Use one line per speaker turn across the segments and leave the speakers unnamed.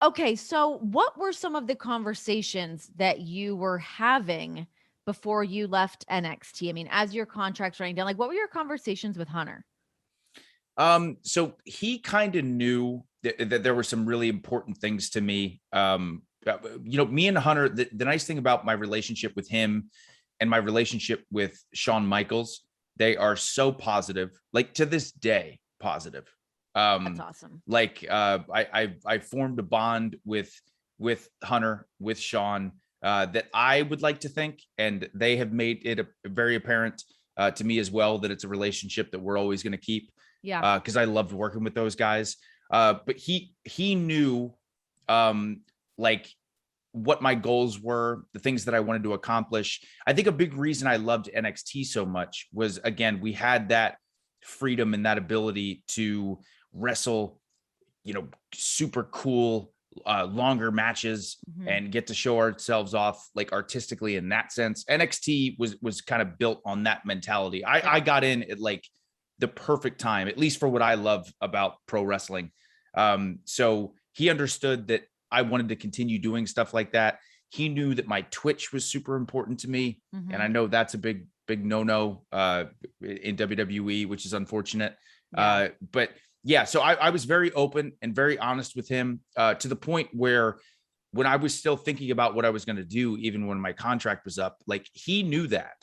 Okay, so what were some of the conversations that you were having before you left NXT? I mean, as your contract's running down, like what were your conversations with Hunter?
So he kind of knew that there were some really important things to me. Me and Hunter, the nice thing about my relationship with him and my relationship with Shawn Michaels, they are so positive, like to this day, positive.
That's
Um,
awesome.
I formed a bond with Hunter, with Shawn, that I would like to think, and they have made it very apparent to me as well that it's a relationship that we're always going to keep,
Yeah.
because I loved working with those guys. But he knew like what my goals were, the things that I wanted to accomplish. I think a big reason I loved NXT so much was, again, we had that freedom and that ability to wrestle, super cool, longer matches
Mhm.
and get to show ourselves off like artistically in that sense. NXT was kind of built on that mentality. I
Yeah.
got in at like the perfect time, at least for what I love about pro wrestling. So he understood that I wanted to continue doing stuff like that. He knew that my Twitch was super important to me, and I
Mhm.
know that's a big no in WWE, which is unfortunate.
Yeah.
But yeah, so I was very open and very honest with him, to the point where when I was still thinking about what I was going to do, even when my contract was up, like he knew that.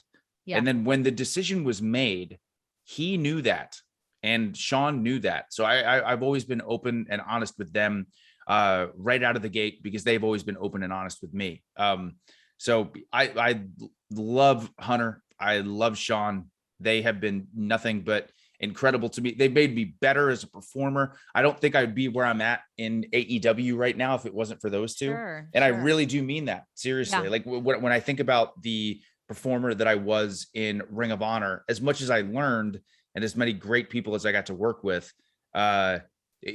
Yeah.
And then when the decision was made, he knew that. And Shawn knew that. So I've always been open and honest with them, right out of the gate, because they've always been open and honest with me. So I love Hunter. I love Shawn. They have been nothing but incredible to me. They've made me better as a performer. I don't think I'd be where I'm at in AEW right now if it wasn't for those two.
Sure.
And I
Sure.
really do mean that
Yeah.
seriously. Like when I think about the performer that I was in Ring of Honor, as much as I learned and as many great people as I got to work with, uh,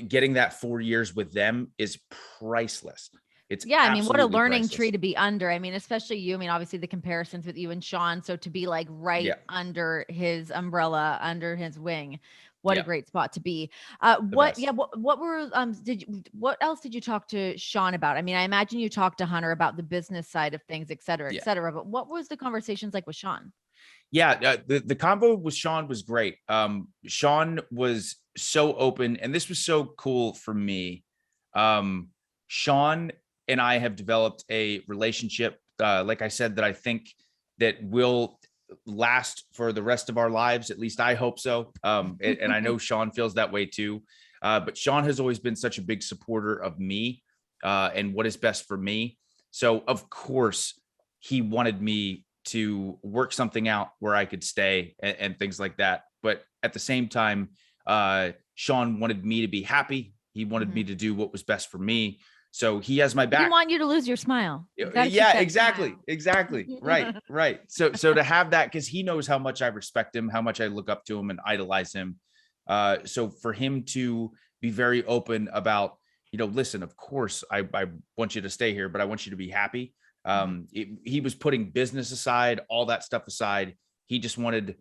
getting that 4 years with them is priceless. It's
Yeah, I mean, what a
absolutely
learning tree
priceless.
to be under. I mean, especially you. I mean, obviously the comparisons with you and Shawn. So to be like right
Yeah.
under his umbrella, under his wing, what a
Yeah.
great spot to be.
The
What? Yeah.
best.
What were? What else did you talk to Shawn about? I mean, I imagine you talked to Hunter about the business side of things, et cetera, et
Yeah.
cetera. But what was the conversations like with Shawn?
Yeah, the combo with Shawn was great. Shawn was so open, and this was so cool for me. Shawn and I have developed a relationship, like I said, that I think that will last for the rest of our lives. At least I hope so. And I know Shawn feels that way too. But Shawn has always been such a big supporter of me, and what is best for me. So of course he wanted me to work something out where I could stay, and things like that. But at the same time, Shawn wanted me to be happy. He wanted me
Mhm.
to do what was best for me. So he has my
He didn't
back.
want you to lose your smile. You got to keep
Yeah,
that
exactly.
smile.
Exactly. Right. Right. So to have that, because he knows how much I respect him, how much I look up to him and idolize him. So for him to be very open about, listen, of course I want you to stay here, but I want you to be happy.
Mhm.
He was putting business aside, all that stuff aside. He just wanted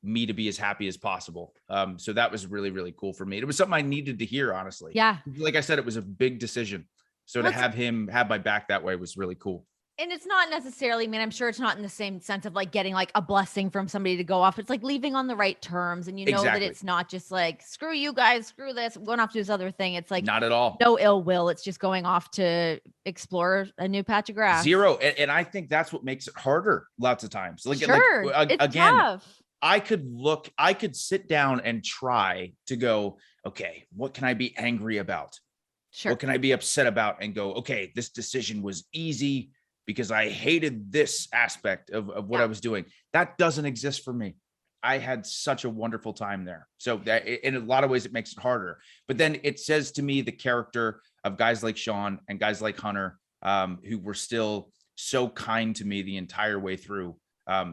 me to be as happy as possible. So that was really, really cool for me. It was something I needed to hear, honestly.
Yeah.
Like I said, it was a big decision. So to
Well, it's
have him have my back that way was really cool.
And it's not necessarily, I mean, I'm sure it's not in the same sense of like getting like a blessing from somebody to go off. It's like leaving on the right terms. And you know that
Exactly.
it's not just like, screw you guys, screw this, I'm going off to this other thing. It's like
Not at all.
no ill will. It's just going off to explore a new patch of grass.
Zero. And I think that's what makes it harder lots of times.
Sure. It's
Again,
tough.
I could sit down and try to go, okay, what can I be angry about? What
Sure.
can I be upset about? And go, okay, this decision was easy because I hated this aspect of what I
Yeah.
was doing. That doesn't exist for me. I had such a wonderful time there. So that in a lot of ways, it makes it harder. But then it says to me the character of guys like Shawn and guys like Hunter, who were still so kind to me the entire way through,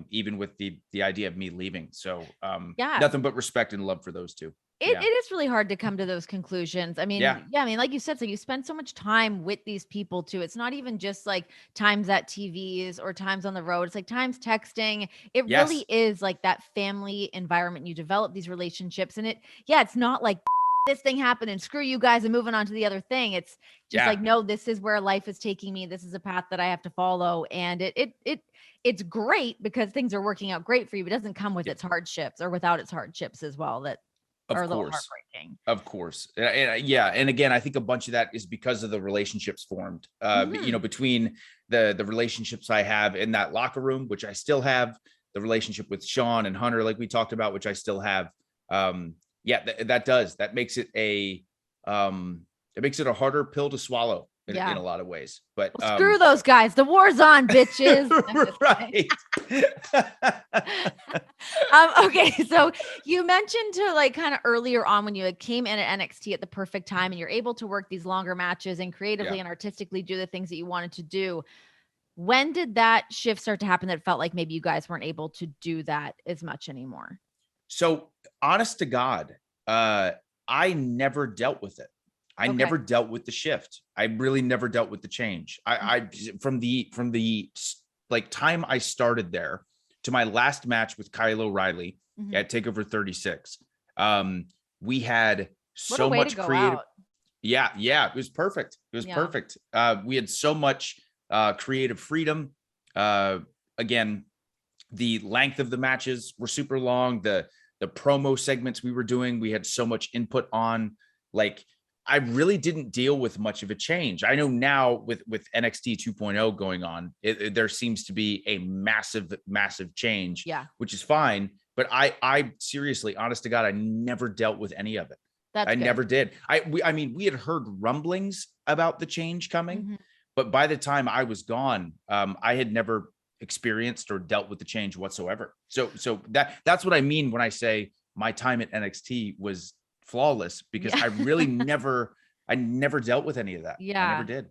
even with the idea of me leaving. So
Yeah.
nothing but respect and love for those two.
It
Yeah.
is really hard to come to those conclusions. I
Yeah.
mean, yeah, I mean, like you said, so you spend so much time with these people too. It's not even just like times at TVs or times on the road. It's like times texting. It really
Yes.
is like that family environment. You develop these relationships and yeah, it's not like this thing happened and screw you guys and moving on to the other thing. It's just like, no, this is where life is taking me. This is a path that I have to follow. And it's great because things are working out great for you, but it doesn't come with its hardships or without its hardships as well. That are a little heartbreaking.
Of course. Yeah. And again, I think a bunch of that is because of the relationships formed, between the relationships I have in that locker room, which I still have, the relationship with Shawn and Hunter, like we talked about, which I still have. That makes it a harder pill to swallow in a lot of ways, but
screw those guys. The war's on, bitches.
Right.
Okay. So you mentioned to like kind of earlier on when you came in at NXT at the perfect time and you're able to work these longer matches and creatively and artistically do the things that you wanted to do. When did that shift start to happen that felt like maybe you guys weren't able to do that as much anymore?
So honest to God, I never dealt with it. I never dealt with the shift. I really never dealt with the change. I from the like time I started there to my last match with Kyle O'Reilly at TakeOver 36. We had so much creative. Yeah. It was perfect. It was perfect. We had so much creative freedom. Again, the length of the matches were super long. The promo segments we were doing, we had so much input on. Like, I really didn't deal with much of a change. I know now with NXT 2.0 going on, there seems to be a massive change, which is fine. But I seriously, honest to God, I never dealt with any of it. I never did. I mean, we had heard rumblings about the change coming, but by the time I was gone, I had never experienced or dealt with the change whatsoever. So that's what I mean when I say my time at NXT was flawless, because I really never dealt with any of that. I never did.